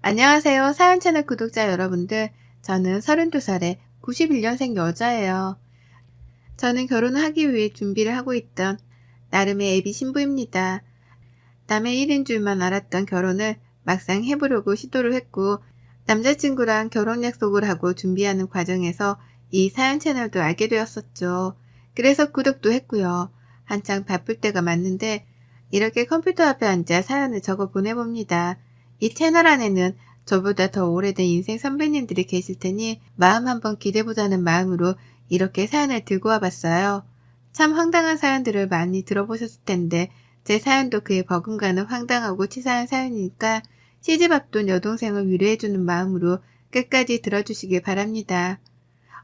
안녕하세요. 사연 채널 구독자 여러분들. 저는 32살의 91년생 여자예요. 저는 결혼을 하기 위해 준비를 하고 있던 나름의 예비 신부입니다. 남의 일인 줄만 알았던 결혼을 막상 해보려고 시도를 했고, 남자친구랑 결혼 약속을 하고 준비하는 과정에서 이 사연 채널도 알게 되었었죠. 그래서 구독도 했고요. 한창 바쁠 때가 맞는데 이렇게 컴퓨터 앞에 앉아 사연을 적어 보내봅니다. 이 채널 안에는 저보다 더 오래된 인생 선배님들이 계실 테니 마음 한번 기대보자는 마음으로 이렇게 사연을 들고 와봤어요. 참 황당한 사연들을 많이 들어보셨을 텐데 제 사연도 그에 버금가는 황당하고 치사한 사연이니까 시집 앞둔 여동생을 위로해주는 마음으로 끝까지 들어주시길 바랍니다.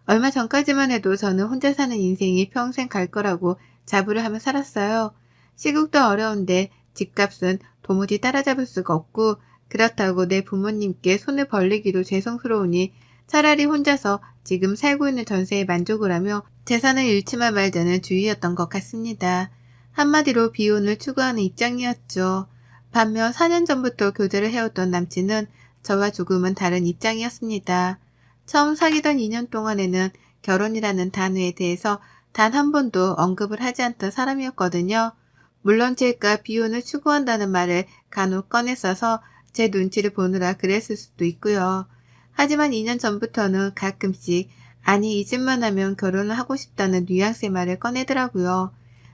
얼마 전까지만 해도 저는 혼자 사는 인생이 평생 갈 거라고 자부를 하며 살았어요. 시국도 어려운데 집값은 도무지 따라잡을 수가 없고, 그렇다고 내 부모님께 손을 벌리기도 죄송스러우니 차라리 혼자서 지금 살고 있는 전세에 만족을 하며 재산을 잃지만 말자는 주의였던 것 같습니다. 한마디로 비혼을 추구하는 입장이었죠. 반면 4년 전부터 교제를 해오던 남친은 저와 조금은 다른 입장이었습니다. 처음 사귀던 2년 동안에는 결혼이라는 단어에 대해서 단 한 번도 언급을 하지 않던 사람이었거든요. 물론 제가 비혼을 추구한다는 말을 간혹 꺼냈어서 제 눈치를 보느라 그랬을 수도 있고요. 하지만 2년 전부터는 가끔씩 아니 이 집만 하면 결혼을 하고 싶다는 뉘앙스의 말을 꺼내더라고요.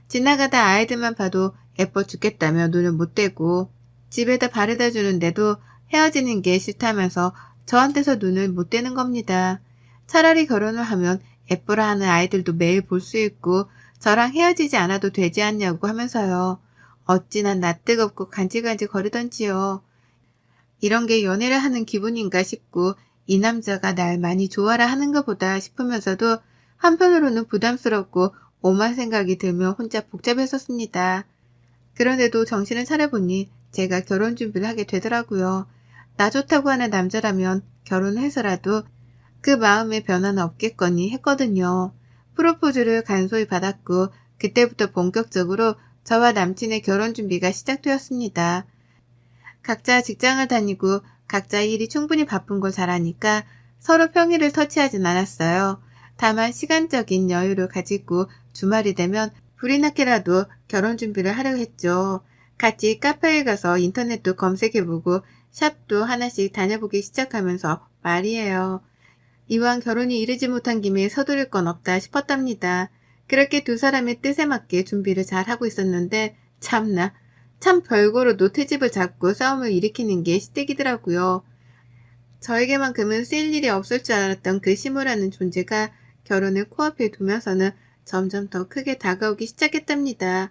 지나가다 아이들만 봐도 예뻐 죽겠다며 눈을 못 떼고 집에다 바래다 주는데도 헤어지는 게 싫다면서 저한테서 눈을 못 떼는 겁니다. 차라리 결혼을 하면 예쁘라 하는 아이들도 매일 볼 수 있고 저랑 헤어지지 않아도 되지 않냐고 하면서요. 어찌나 낯뜨겁고 간질간질 거리던지요. 이런 게 연애를 하는 기분인가 싶고 이 남자가 날 많이 좋아라 하는 것보다 싶으면서도 한편으로는 부담스럽고 오만 생각이 들며 혼자 복잡했었습니다. 그런데도 정신을 차려보니 제가 결혼 준비를 하게 되더라고요. 나 좋다고 하는 남자라면 결혼해서라도 그 마음의 변화는 없겠거니 했거든요. 프로포즈를 간소히 받았고 그때부터 본격적으로 저와 남친의 결혼 준비가 시작되었습니다. 각자 직장을 다니고 각자 일이 충분히 바쁜 걸 잘 아니까 서로 평일을 터치하진 않았어요. 다만 시간적인 여유를 가지고 주말이 되면 불이 나게라도 결혼 준비를 하려 했죠. 같이 카페에 가서 인터넷도 검색해보고 샵도 하나씩 다녀보기 시작하면서 말이에요. 이왕 결혼이 이르지 못한 김에 서두를 건 없다 싶었답니다. 그렇게 두 사람의 뜻에 맞게 준비를 잘 하고 있었는데 참나 참 별거로도 트집을 잡고 싸움을 일으키는 게 시댁이더라고요. 저에게만큼은 쓰일 일이 없을 줄 알았던 그 시무라는 존재가 결혼을 코앞에 두면서는 점점 더 크게 다가오기 시작했답니다.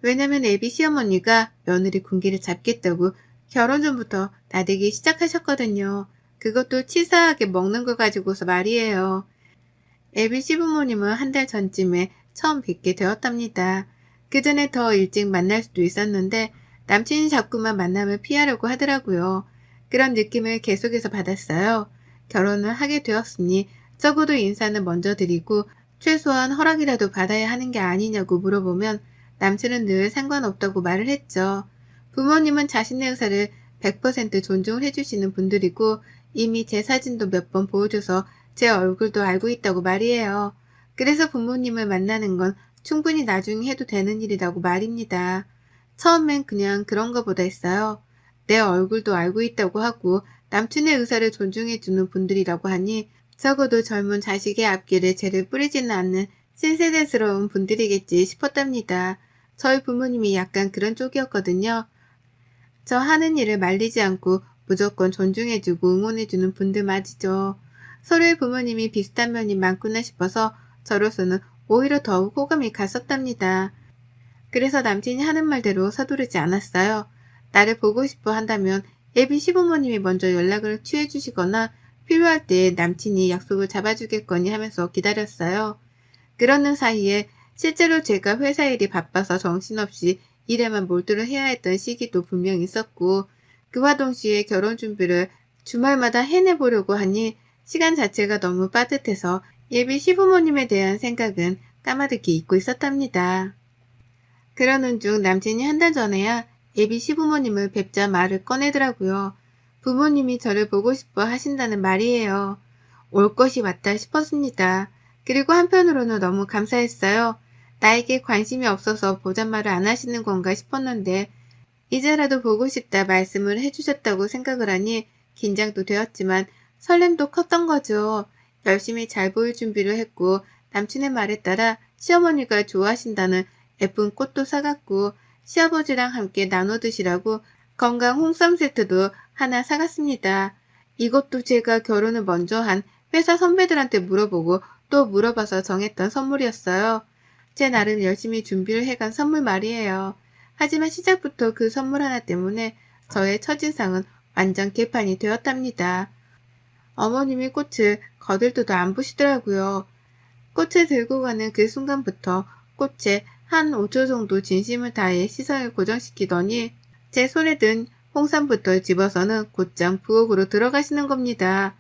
왜냐면 애비 시어머니가 며느리 군기를 잡겠다고 결혼 전부터 나대기 시작하셨거든요. 그것도 치사하게 먹는 거 가지고서 말이에요. 애비 시부모님은 한 달 전쯤에 처음 뵙게 되었답니다. 그 전에 더 일찍 만날 수도 있었는데 남친이 자꾸만 만남을 피하려고 하더라고요. 그런 느낌을 계속해서 받았어요. 결혼을 하게 되었으니 적어도 인사는 먼저 드리고 최소한 허락이라도 받아야 하는 게 아니냐고 물어보면 남친은 늘 상관없다고 말을 했죠. 부모님은 자신의 의사를 100% 존중을 해주시는 분들이고 이미 제 사진도 몇 번 보여줘서 제 얼굴도 알고 있다고 말이에요. 그래서 부모님을 만나는 건 충분히 나중에 해도 되는 일이라고 말입니다. 처음엔 그냥 그런 거보다 했어요. 내 얼굴도 알고 있다고 하고 남친의 의사를 존중해주는 분들이라고 하니 적어도 젊은 자식의 앞길에 죄를 뿌리지는 않는 신세대스러운 분들이겠지 싶었답니다. 저희 부모님이 약간 그런 쪽이었거든요. 저 하는 일을 말리지 않고 무조건 존중해주고 응원해주는 분들 맞이죠. 서로의 부모님이 비슷한 면이 많구나 싶어서 저로서는 오히려 더욱 호감이 갔었답니다. 그래서 남친이 하는 말대로 서두르지 않았어요. 나를 보고 싶어 한다면 예비 시부모님이 먼저 연락을 취해주시거나 필요할 때 남친이 약속을 잡아주겠거니 하면서 기다렸어요. 그러는 사이에 실제로 제가 회사 일이 바빠서 정신없이 일에만 몰두를 해야 했던 시기도 분명 있었고 그와 동시에 결혼 준비를 주말마다 해내보려고 하니 시간 자체가 너무 빠듯해서 예비 시부모님에 대한 생각은 까마득히 잊고 있었답니다. 그러는 중 남친이 한 달 전에야 예비 시부모님을 뵙자 말을 꺼내더라고요. 부모님이 저를 보고 싶어 하신다는 말이에요. 올 것이 맞다 싶었습니다. 그리고 한편으로는 너무 감사했어요. 나에게 관심이 없어서 보잔말을 안 하시는 건가 싶었는데 이제라도 보고 싶다 말씀을 해주셨다고 생각을 하니 긴장도 되었지만 설렘도 컸던 거죠. 열심히 잘 보일 준비를 했고 남친의 말에 따라 시어머니가 좋아하신다는 예쁜 꽃도 사갔고 시아버지랑 함께 나눠 드시라고 건강 홍삼 세트도 하나 사갔습니다. 이것도 제가 결혼을 먼저 한 회사 선배들한테 물어보고 또 물어봐서 정했던 선물이었어요. 제 나름 열심히 준비를 해간 선물 말이에요. 하지만 시작부터 그 선물 하나 때문에 저의 첫인상은 완전 개판이 되었답니다. 어머님이 꽃을 거들떠도 안 보시더라고요. 꽃을 들고 가는 그 순간부터 꽃에 한 5초 정도 진심을 다해 시선을 고정시키더니 제 손에 든 홍삼부터 집어서는 곧장 부엌으로 들어가시는 겁니다.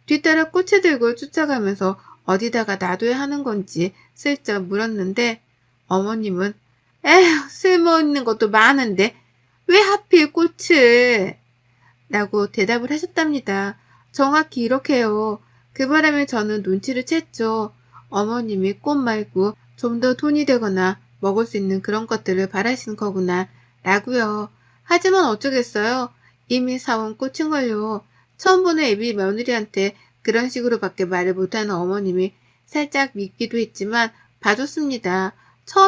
뒤따라 꽃을 들고 쫓아가면서 어디다가 놔둬야 하는 건지 슬쩍 물었는데 어머님은 에휴 쓸모있는 것도 많은데 왜 하필 꽃을 라고 대답을 하셨답니다. 정확히 이렇게요. 그 바람에 저는 눈치를 챘죠. 어머님이 꽃 말고 좀 더 돈이 되거나 먹을 수 있는 그런 것들을 바라시는 거구나 라고요. 하지만 어쩌겠어요. 이미 사온 꽃인걸요. 처음 보는 애비 며느리한테 그런 식으로밖에 말을 못하는 어머님이 살짝 밉기도 했지만 봐줬습니다.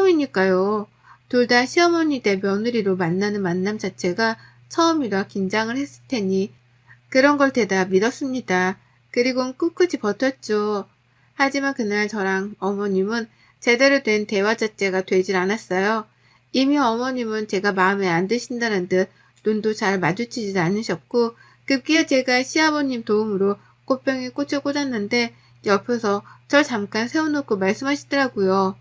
처음이니까요. 둘 다 시어머니 대 며느리로 만나는 만남 자체가 처음이라 긴장을 했을 테니 그런 걸 대다 믿었습니다. 그리고는 꿋꿋이 버텼죠. 하지만 그날 저랑 어머님은 제대로 된 대화 자체가 되질 않았어요. 이미 어머님은 제가 마음에 안 드신다는 듯 눈도 잘 마주치지 않으셨고 급기야 제가 시아버님 도움으로 꽃병에 꽃을 꽂았는데 옆에서 절 잠깐 세워놓고 말씀하시더라고요.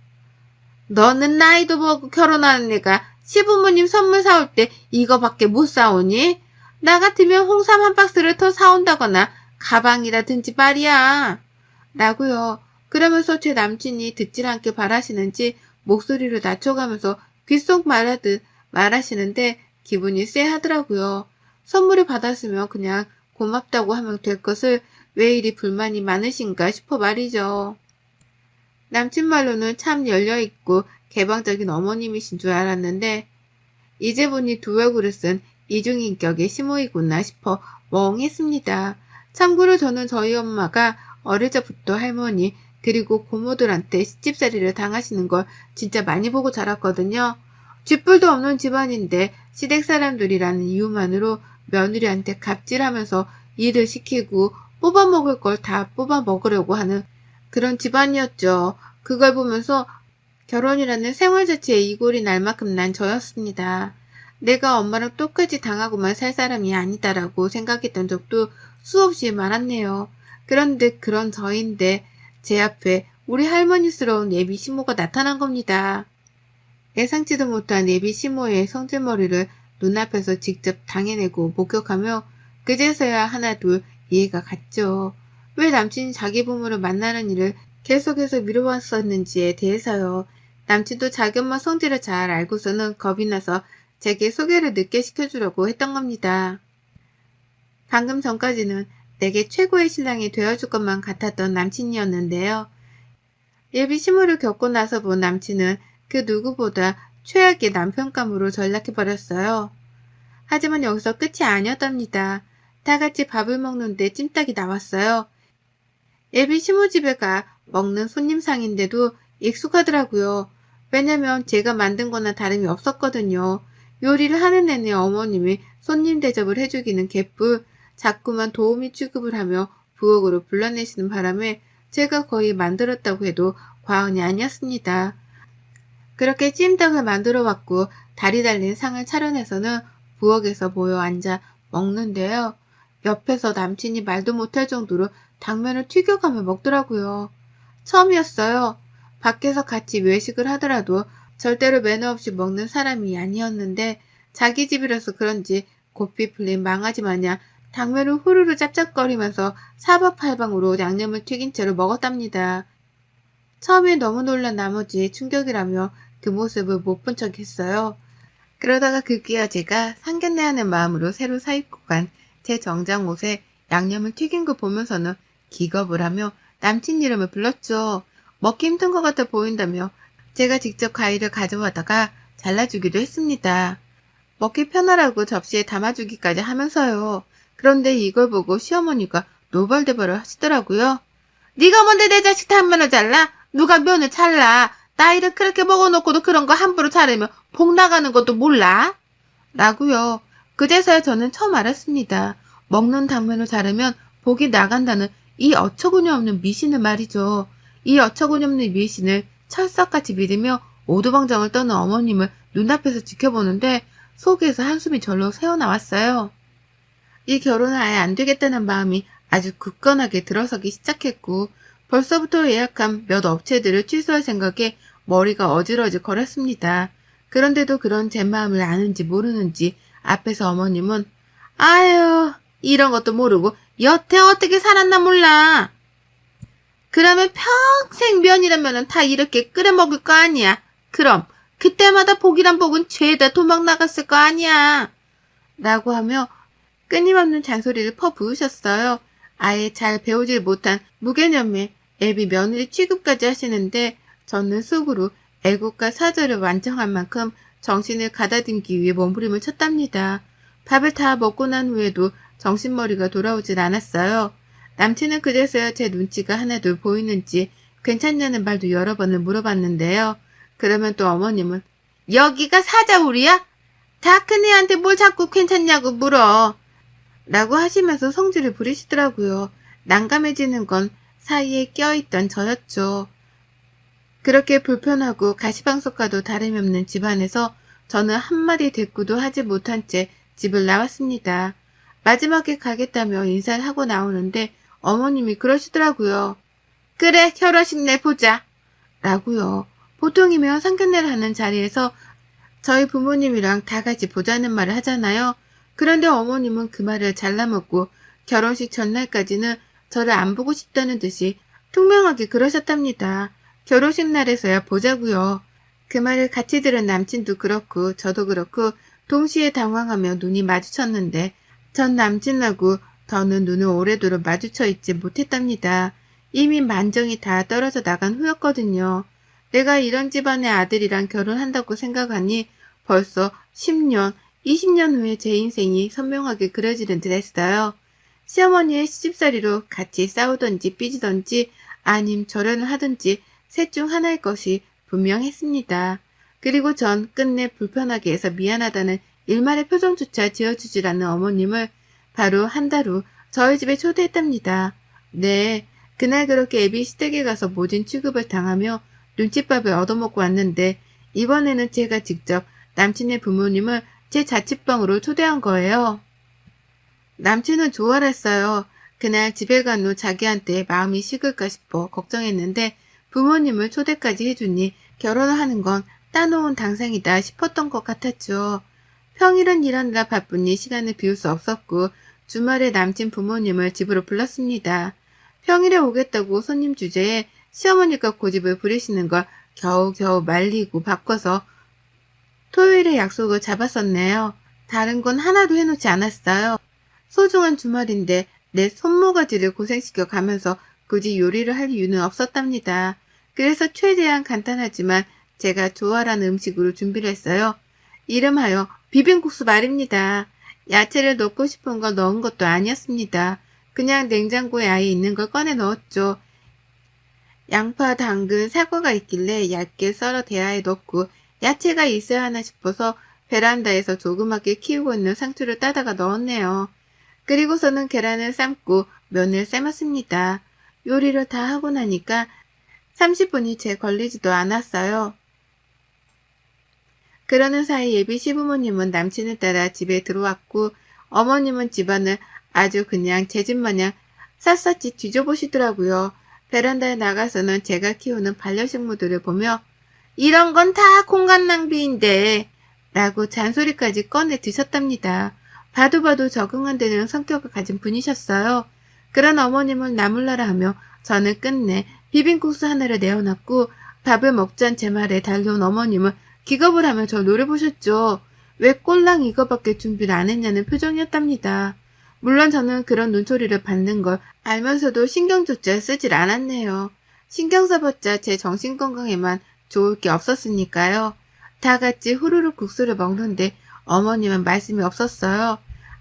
너는 나이도 먹고 결혼하는 애가 시부모님 선물 사올 때 이거밖에 못 사오니? 나 같으면 홍삼 한 박스를 더 사온다거나 가방이라든지 말이야. 라고요. 그러면서 제 남친이 듣질 않게 바라시는지 목소리를 낮춰가면서 귓속 말하듯 말하시는데 기분이 쎄하더라고요. 선물을 받았으면 그냥 고맙다고 하면 될 것을 왜 이리 불만이 많으신가 싶어 말이죠. 남친 말로는 참 열려있고 개방적인 어머님이신 줄 알았는데 이제 보니 두 얼굴을 쓴 이중인격의 시모이구나 싶어 멍했습니다. 참고로 저는 저희 엄마가 어릴 적부터 할머니 그리고 고모들한테 시집살이를 당하시는 걸 진짜 많이 보고 자랐거든요. 쥐뿔도 없는 집안인데 시댁 사람들이라는 이유만으로 며느리한테 갑질하면서 일을 시키고 뽑아먹을 걸 다 뽑아먹으려고 하는 그런 집안이었죠. 그걸 보면서 결혼이라는 생활 자체에 이골이 날 만큼 난 저였습니다. 내가 엄마랑 똑같이 당하고만 살 사람이 아니다라고 생각했던 적도 수없이 많았네요. 그런데 그런 저인데 제 앞에 우리 할머니스러운 예비 시모가 나타난 겁니다. 예상치도 못한 예비 시모의 성질머리를 눈앞에서 직접 당해내고 목격하며 그제서야 하나둘 이해가 갔죠. 왜 남친이 자기 부모를 만나는 일을 계속해서 미뤄왔었는지에 대해서요. 남친도 자기 엄마 성질을 잘 알고서는 겁이 나서 제게 소개를 늦게 시켜주려고 했던 겁니다. 방금 전까지는 내게 최고의 신랑이 되어줄 것만 같았던 남친이었는데요. 예비 시무를 겪고 나서 본 남친은 그 누구보다 최악의 남편감으로 전락해버렸어요. 하지만 여기서 끝이 아니었답니다. 다 같이 밥을 먹는데 찜닭이 나왔어요. 예비 시무집에 가 먹는 손님상인데도 익숙하더라고요. 왜냐면 제가 만든 거나 다름이 없었거든요. 요리를 하는 내내 어머님이 손님 대접을 해주기는 개뿔 자꾸만 도우미 취급을 하며 부엌으로 불러내시는 바람에 제가 거의 만들었다고 해도 과언이 아니었습니다. 그렇게 찜닭을 만들어 왔고 다리 달린 상을 차려내서는 부엌에서 모여 앉아 먹는데요. 옆에서 남친이 말도 못할 정도로 당면을 튀겨가며 먹더라고요. 처음이었어요. 밖에서 같이 외식을 하더라도 절대로 매너 없이 먹는 사람이 아니었는데 자기 집이라서 그런지 고삐 풀린 망아지 마냥 당면을 후루루 짭짭거리면서 사방팔방으로 양념을 튀긴 채로 먹었답니다. 처음에 너무 놀란 나머지 충격이라며 그 모습을 못 본 척 했어요. 그러다가 급기야 제가 상견례하는 마음으로 새로 사입고 간 제 정장 옷에 양념을 튀긴 거 보면서는 기겁을 하며 남친 이름을 불렀죠. 먹기 힘든 것 같아 보인다며 제가 직접 과일을 가져와다가 잘라주기도 했습니다. 먹기 편하라고 접시에 담아주기까지 하면서요. 그런데 이걸 보고 시어머니가 노발대발을 하시더라고요. 네가 뭔데 내 자식 단면을 잘라? 누가 면을 잘라? 나이를 그렇게 먹어놓고도 그런 거 함부로 자르면 복 나가는 것도 몰라? 라고요. 그제서야 저는 처음 알았습니다. 먹는 당면을 자르면 복이 나간다는 이 어처구니 없는 미신을 말이죠. 이 어처구니 없는 미신을 철석같이 믿으며 오두방정을 떠는 어머님을 눈앞에서 지켜보는데 속에서 한숨이 절로 새어나왔어요. 이 결혼은 아예 안 되겠다는 마음이 아주 굳건하게 들어서기 시작했고 벌써부터 예약한 몇 업체들을 취소할 생각에 머리가 어질어질 거렸습니다. 그런데도 그런 제 마음을 아는지 모르는지 앞에서 어머님은 아유 이런 것도 모르고 여태 어떻게 살았나 몰라. 그러면 평생 면이라면 다 이렇게 끓여 먹을 거 아니야. 그럼 그때마다 복이란 복은 죄다 도망 나갔을 거 아니야. 라고 하며 끊임없는 잔소리를 퍼부으셨어요. 아예 잘 배우질 못한 무개념의 애비 며느리 취급까지 하시는데 저는 속으로 애국가 사절을 완성한 만큼 정신을 가다듬기 위해 몸부림을 쳤답니다. 밥을 다 먹고 난 후에도 정신머리가 돌아오질 않았어요. 남친은 그제서야 제 눈치가 하나둘 보이는지 괜찮냐는 말도 여러 번을 물어봤는데요. 그러면 또 어머님은 여기가 사자울이야? 다 큰 애한테 뭘 자꾸 괜찮냐고 물어. 라고 하시면서 성질을 부리시더라고요. 난감해지는 건 사이에 껴있던 저였죠. 그렇게 불편하고 가시방석과도 다름이 없는 집안에서 저는 한마디 대꾸도 하지 못한 채 집을 나왔습니다. 마지막에 가겠다며 인사를 하고 나오는데 어머님이 그러시더라고요. 그래 결혼식 내보자. 라고요. 보통이면 상견례를 하는 자리에서 저희 부모님이랑 다 같이 보자는 말을 하잖아요. 그런데 어머님은 그 말을 잘라먹고 결혼식 전날까지는 저를 안 보고 싶다는 듯이 투명하게 그러셨답니다. 결혼식 날에서야 보자고요. 그 말을 같이 들은 남친도 그렇고 저도 그렇고 동시에 당황하며 눈이 마주쳤는데 전 남친하고 더는 눈을 오래도록 마주쳐 있지 못했답니다. 이미 만정이 다 떨어져 나간 후였거든요. 내가 이런 집안의 아들이랑 결혼한다고 생각하니 벌써 10년, 20년 후에 제 인생이 선명하게 그려지는 듯 했어요. 시어머니의 시집살이로 같이 싸우던지 삐지던지 아님 절연을 하든지 셋 중 하나일 것이 분명했습니다. 그리고 전 끝내 불편하게 해서 미안하다는 일말의 표정조차 지어주질 않는 어머님을 바로 한 달 후 저희 집에 초대했답니다. 네, 그날 그렇게 애비 시댁에 가서 모진 취급을 당하며 눈칫밥을 얻어먹고 왔는데 이번에는 제가 직접 남친의 부모님을 제 자취방으로 초대한 거예요. 남친은 좋아했어요. 그날 집에 간 후 자기한테 마음이 식을까 싶어 걱정했는데 부모님을 초대까지 해주니 결혼을 하는 건 따놓은 당상이다 싶었던 것 같았죠. 평일은 일하느라 바쁘니 시간을 비울 수 없었고 주말에 남친 부모님을 집으로 불렀습니다. 평일에 오겠다고 손님 주제에 시어머니가 고집을 부리시는 걸 겨우겨우 말리고 바꿔서 토요일에 약속을 잡았었네요. 다른 건 하나도 해놓지 않았어요. 소중한 주말인데 내 손모가지를 고생시켜 가면서 굳이 요리를 할 이유는 없었답니다. 그래서 최대한 간단하지만 제가 좋아하는 음식으로 준비를 했어요. 이름하여 비빔국수 말입니다. 야채를 넣고 싶은 걸 넣은 것도 아니었습니다. 그냥 냉장고에 아예 있는 걸 꺼내 넣었죠. 양파, 당근, 사과가 있길래 얇게 썰어 대야에 넣고 야채가 있어야 하나 싶어서 베란다에서 조그맣게 키우고 있는 상추를 따다가 넣었네요. 그리고서는 계란을 삶고 면을 삶았습니다. 요리를 다 하고 나니까 30분이 채 걸리지도 않았어요. 그러는 사이 예비 시부모님은 남친을 따라 집에 들어왔고 어머님은 집안을 아주 그냥 제 집 마냥 샅샅이 뒤져보시더라고요. 베란다에 나가서는 제가 키우는 반려식물들을 보며 이런 건 다 공간 낭비인데 라고 잔소리까지 꺼내 드셨답니다. 봐도 봐도 적응 안 되는 성격을 가진 분이셨어요. 그런 어머님을 나몰라라 하며 저는 끝내 비빔국수 하나를 내어놨고 밥을 먹자는 제 말에 달려온 어머님은 기겁을 하며 저 노려보셨죠. 왜 꼴랑 이거밖에 준비를 안 했냐는 표정이었답니다. 물론 저는 그런 눈초리를 받는 걸 알면서도 신경조차 쓰질 않았네요. 신경 써봤자 제 정신건강에만 좋을 게 없었으니까요. 다 같이 후루룩 국수를 먹는데 어머님은 말씀이 없었어요.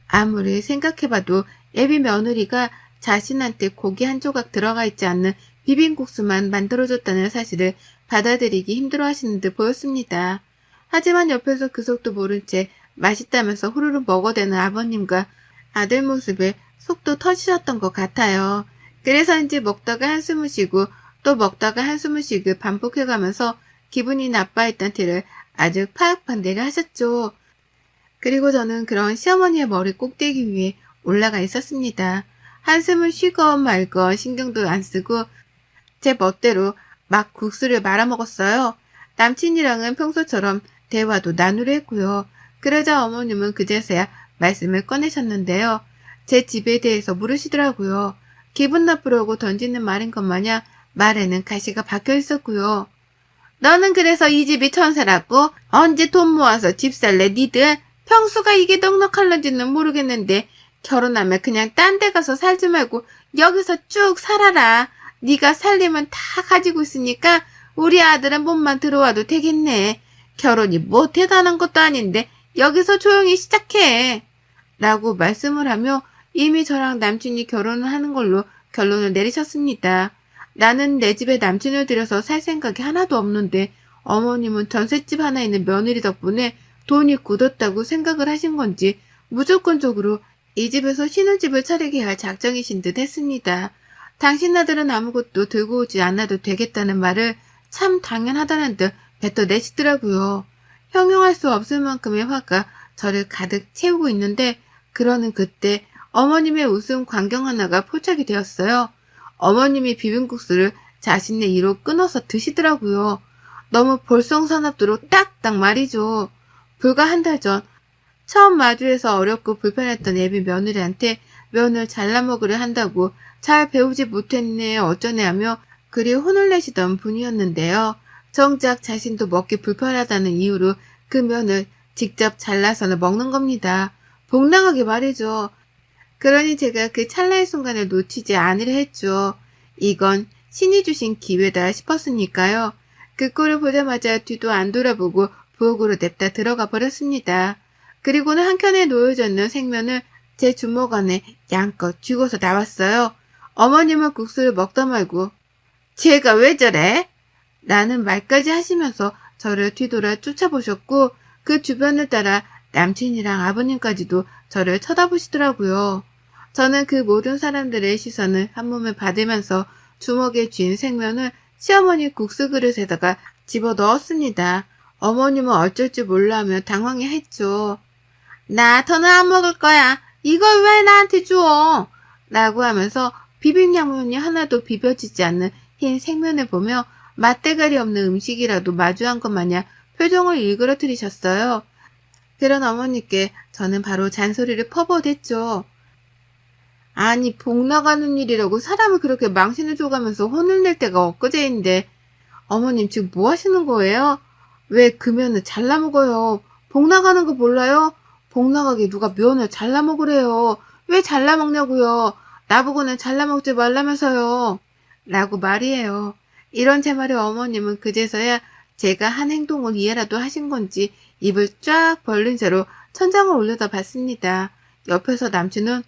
아무리 생각해봐도 애비 며느리가 자신한테 고기 한 조각 들어가 있지 않는 비빔국수만 만들어줬다는 사실을 받아들이기 힘들어하시는 듯 보였습니다. 하지만 옆에서 그 속도 모른 채 맛있다면서 후루룩 먹어대는 아버님과 아들 모습에 속도 터지셨던 것 같아요. 그래서인지 먹다가 한숨을 쉬고 또 먹다가 한숨을 쉬고 반복해가면서 기분이 나빠했던 티를 아주 파악반대를 하셨죠. 그리고 저는 그런 시어머니의 머리 꼭대기 위에 올라가 있었습니다. 한숨을 쉬건 말건 신경도 안 쓰고 제 멋대로 막 국수를 말아먹었어요. 남친이랑은 평소처럼 대화도 나누려 했고요. 그러자 어머님은 그제서야 말씀을 꺼내셨는데요. 제 집에 대해서 물으시더라고요. 기분 나쁘려고 던지는 말인 것 마냥 말에는 가시가 박혀 있었고요. 너는 그래서 이 집이 천사라고? 언제 돈 모아서 집 살래 니들? 평수가 이게 넉넉할런지는 모르겠는데 결혼하면 그냥 딴 데 가서 살지 말고 여기서 쭉 살아라. 네가 살림은 다 가지고 있으니까 우리 아들은 몸만 들어와도 되겠네. 결혼이 뭐 대단한 것도 아닌데 여기서 조용히 시작해. 라고 말씀을 하며 이미 저랑 남친이 결혼을 하는 걸로 결론을 내리셨습니다. 나는 내 집에 남친을 들여서 살 생각이 하나도 없는데 어머님은 전셋집 하나 있는 며느리 덕분에 돈이 굳었다고 생각을 하신 건지 무조건적으로 이 집에서 신혼집을 차리게 할 작정이신 듯 했습니다. 당신 아들은 아무것도 들고 오지 않아도 되겠다는 말을 참 당연하다는 듯 뱉어내시더라고요. 형용할 수 없을 만큼의 화가 저를 가득 채우고 있는데 그러는 그때 어머님의 웃음 광경 하나가 포착이 되었어요. 어머님이 비빔국수를 자신의 이로 끊어서 드시더라고요. 너무 볼썽사납도록 딱딱 말이죠. 불과 한 달 전 처음 마주해서 어렵고 불편했던 애비 며느리한테 면을 잘라 먹으려 한다고 잘 배우지 못했네 어쩌네 하며 그리 혼을 내시던 분이었는데요. 정작 자신도 먹기 불편하다는 이유로 그 면을 직접 잘라서는 먹는 겁니다. 복랑하게 말이죠. 그러니 제가 그 찰나의 순간을 놓치지 않으려 했죠. 이건 신이 주신 기회다 싶었으니까요. 그 꼴을 보자마자 뒤도 안 돌아보고 부엌으로 냅다 들어가 버렸습니다. 그리고는 한켠에 놓여져 있는 생면을 제 주먹 안에 양껏 쥐고서 나왔어요. 어머님은 국수를 먹다 말고 쟤가 왜 저래? 라는 말까지 하시면서 저를 뒤돌아 쫓아보셨고 그 주변을 따라 남친이랑 아버님까지도 저를 쳐다보시더라고요. 저는 그 모든 사람들의 시선을 한 몸에 받으면서 주먹에 쥔 생면을 시어머니 국수 그릇에다가 집어넣었습니다. 어머님은 어쩔 줄 몰라 하며 당황해했죠. 나 더는 안 먹을 거야. 이걸 왜 나한테 줘? 라고 하면서 비빔양면이 하나도 비벼지지 않는 흰 생면을 보며 맛대가리 없는 음식이라도 마주한 것 마냥 표정을 일그러뜨리셨어요. 그런 어머니께 저는 바로 잔소리를 퍼부어댔죠. 아니 복 나가는 일이라고 사람을 그렇게 망신을 줘가면서 혼을 낼 때가 엊그제인데 어머님 지금 뭐 하시는 거예요? 왜 그 면을 잘라 먹어요? 복 나가는 거 몰라요? 복 나가게 누가 면을 잘라 먹으래요? 왜 잘라 먹냐고요? 나보고는 잘라 먹지 말라면서요. 라고 말이에요. 이런 제 말에 어머님은 그제서야 제가 한 행동을 이해라도 하신 건지 입을 쫙 벌린 채로 천장을 올려다 봤습니다. 옆에서 남친은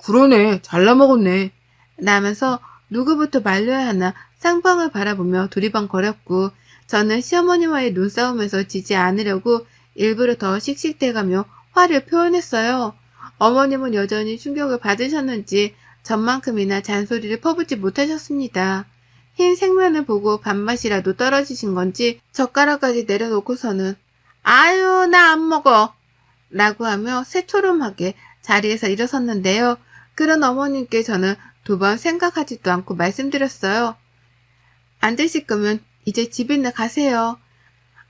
그러네 잘라 먹었네 라면서 누구부터 말려야 하나 쌍방을 바라보며 두리번거렸고 저는 시어머니와의 눈싸움에서 지지 않으려고 일부러 더 씩씩대가며 화를 표현했어요. 어머님은 여전히 충격을 받으셨는지 전만큼이나 잔소리를 퍼붓지 못하셨습니다. 흰 생면을 보고 밥맛이라도 떨어지신 건지 젓가락까지 내려놓고서는 아유 나 안 먹어 라고 하며 새초롬하게 자리에서 일어섰는데요. 그런 어머님께 저는 2번 생각하지도 않고 말씀드렸어요. 안 드실 거면 이제 집이나 가세요.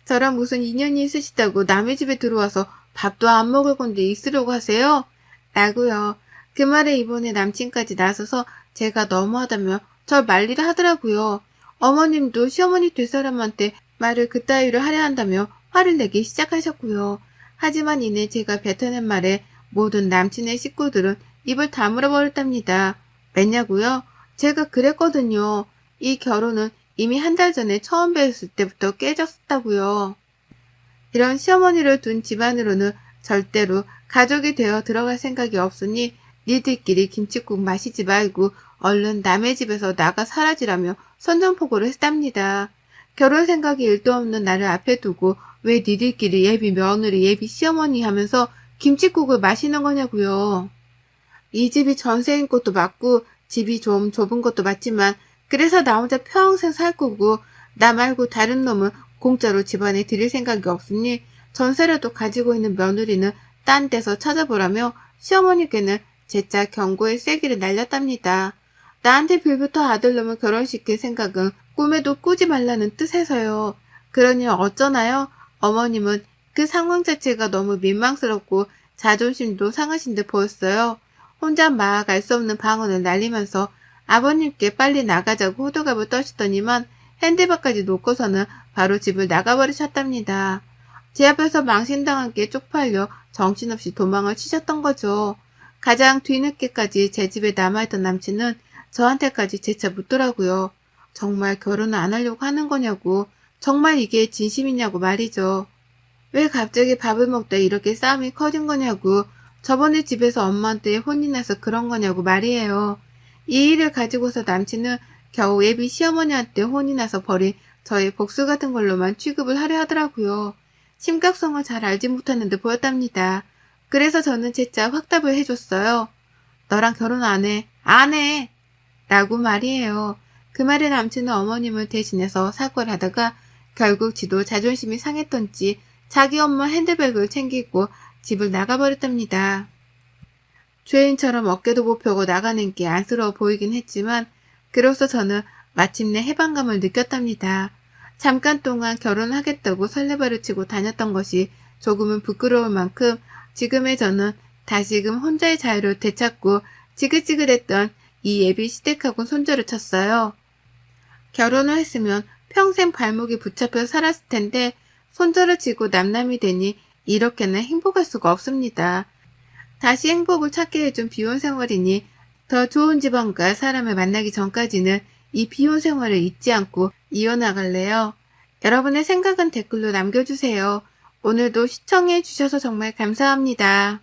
저랑 무슨 인연이 있으시다고 남의 집에 들어와서 밥도 안 먹을 건데 있으려고 하세요? 라고요. 그 말에 이번에 남친까지 나서서 제가 너무하다며 절 말리려 하더라고요. 어머님도 시어머니 될 사람한테 말을 그따위로 하려 한다며 화를 내기 시작하셨고요. 하지만 이내 제가 뱉어낸 말에 모든 남친의 식구들은 입을 다물어 버렸답니다. 왜냐고요? 제가 그랬거든요. 이 결혼은 이미 한 달 전에 처음 뵈었을 때부터 깨졌다고요. 이런 시어머니를 둔 집안으로는 절대로 가족이 되어 들어갈 생각이 없으니 니들끼리 김칫국 마시지 말고 얼른 남의 집에서 나가 사라지라며 선전포고를 했답니다. 결혼 생각이 일도 없는 나를 앞에 두고 왜 니들끼리 예비 며느리 예비 시어머니 하면서 김칫국을 마시는 거냐고요. 이 집이 전세인 것도 맞고 집이 좀 좁은 것도 맞지만 그래서 나 혼자 평생 살 거고 나 말고 다른 놈은 공짜로 집안에 들일 생각이 없으니 전세라도 가지고 있는 며느리는 딴 데서 찾아보라며 시어머니께는 재차 경고의 쐐기를 날렸답니다. 나한테 빌부터 아들놈을 결혼시킬 생각은 꿈에도 꾸지 말라는 뜻에서요. 그러니 어쩌나요? 어머님은 그 상황 자체가 너무 민망스럽고 자존심도 상하신 듯 보였어요. 혼자 막 알 수 없는 방언을 날리면서 아버님께 빨리 나가자고 호들갑을 떠시더니만 핸드백까지 놓고서는 바로 집을 나가버리셨답니다. 제 앞에서 망신당한 게 쪽팔려 정신없이 도망을 치셨던 거죠. 가장 뒤늦게까지 제 집에 남아있던 남친은 저한테까지 재차 묻더라고요. 정말 결혼을 안 하려고 하는 거냐고, 정말 이게 진심이냐고 말이죠. 왜 갑자기 밥을 먹다 이렇게 싸움이 커진 거냐고, 저번에 집에서 엄마한테 혼이 나서 그런 거냐고 말이에요. 이 일을 가지고서 남친은 겨우 예비 시어머니한테 혼이 나서 버린 저의 복수 같은 걸로만 취급을 하려 하더라고요. 심각성을 잘 알지 못하는 듯 보였답니다. 그래서 저는 재차 확답을 해줬어요. 너랑 결혼 안 해. 안 해. 라고 말이에요. 그 말에 남친은 어머님을 대신해서 사과를 하다가 결국 지도 자존심이 상했던지 자기 엄마 핸드백을 챙기고 집을 나가버렸답니다. 죄인처럼 어깨도 못 펴고 나가는 게 안쓰러워 보이긴 했지만 그로써 저는 마침내 해방감을 느꼈답니다. 잠깐 동안 결혼하겠다고 설레발을 치고 다녔던 것이 조금은 부끄러울 만큼 지금의 저는 다시금 혼자의 자유를 되찾고 지긋지긋했던 이 예비 시댁하고 손절을 쳤어요. 결혼을 했으면 평생 발목이 붙잡혀 살았을 텐데 손절을 치고 남남이 되니 이렇게는 행복할 수가 없습니다. 다시 행복을 찾게 해준 비혼 생활이니 더 좋은 집안과 사람을 만나기 전까지는 이 비혼 생활을 잊지 않고 이어나갈래요. 여러분의 생각은 댓글로 남겨주세요. 오늘도 시청해 주셔서 정말 감사합니다.